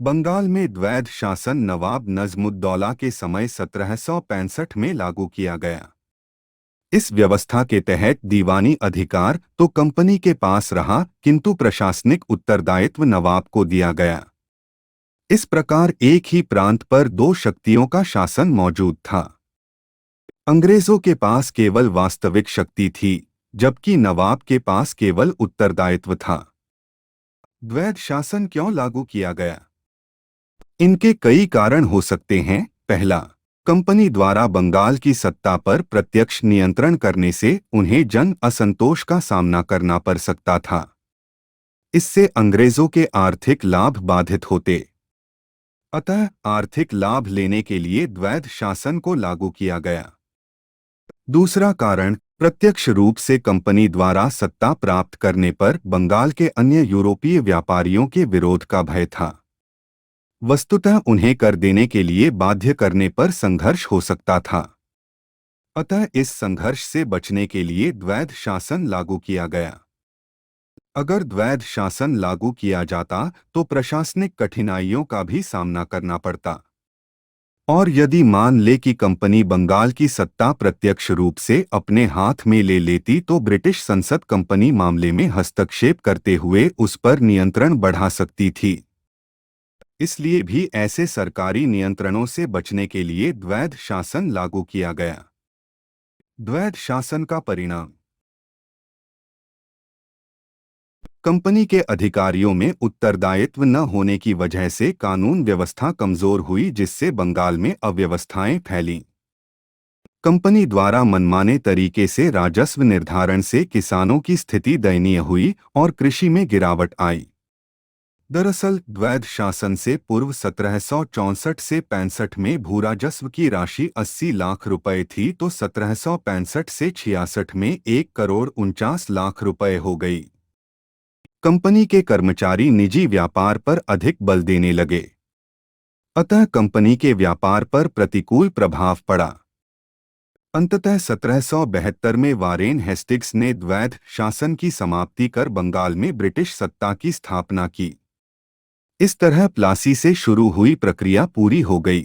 बंगाल में द्वैध शासन नवाब नजमुद्दौला के समय 1765 में लागू किया गया। इस व्यवस्था के तहत दीवानी अधिकार तो कंपनी के पास रहा, किंतु प्रशासनिक उत्तरदायित्व नवाब को दिया गया। इस प्रकार एक ही प्रांत पर दो शक्तियों का शासन मौजूद था। अंग्रेजों के पास केवल वास्तविक शक्ति थी, जबकि नवाब के पास केवल उत्तरदायित्व था। द्वैध शासन क्यों लागू किया गया? इनके कई कारण हो सकते हैं। पहला, कंपनी द्वारा बंगाल की सत्ता पर प्रत्यक्ष नियंत्रण करने से उन्हें जन असंतोष का सामना करना पड़ सकता था। इससे अंग्रेजों के आर्थिक लाभ बाधित होते। अतः आर्थिक लाभ लेने के लिए द्वैध शासन को लागू किया गया। दूसरा कारण, प्रत्यक्ष रूप से कंपनी द्वारा सत्ता प्राप्त करने पर बंगाल के अन्य यूरोपीय व्यापारियों के विरोध का भय था। वस्तुतः उन्हें कर देने के लिए बाध्य करने पर संघर्ष हो सकता था। अतः इस संघर्ष से बचने के लिए द्वैध शासन लागू किया गया। अगर द्वैध शासन लागू किया जाता तो प्रशासनिक कठिनाइयों का भी सामना करना पड़ता। और यदि मान ले कि कंपनी बंगाल की सत्ता प्रत्यक्ष रूप से अपने हाथ में ले लेती तो ब्रिटिश संसद कंपनी मामले में हस्तक्षेप करते हुए उस पर नियंत्रण बढ़ा सकती थी। इसलिए भी ऐसे सरकारी नियंत्रणों से बचने के लिए द्वैध शासन लागू किया गया। द्वैध शासन का परिणाम, कंपनी के अधिकारियों में उत्तरदायित्व न होने की वजह से कानून व्यवस्था कमजोर हुई, जिससे बंगाल में अव्यवस्थाएं फैलीं। कंपनी द्वारा मनमाने तरीके से राजस्व निर्धारण से किसानों की स्थिति दयनीय हुई और कृषि में गिरावट आई। दरअसल द्वैध शासन से पूर्व 1764 से 65 में भूराजस्व की राशि 80 लाख रुपए थी, तो 1765 से 66 में 1,49,00,000 रुपए हो गई। कंपनी के कर्मचारी निजी व्यापार पर अधिक बल देने लगे, अतः कंपनी के व्यापार पर प्रतिकूल प्रभाव पड़ा। अंततः 1772 में वारेन हेस्टिंग्स ने द्वैध शासन की समाप्ति कर बंगाल में ब्रिटिश सत्ता की स्थापना की। इस तरह प्लासी से शुरू हुई प्रक्रिया पूरी हो गई।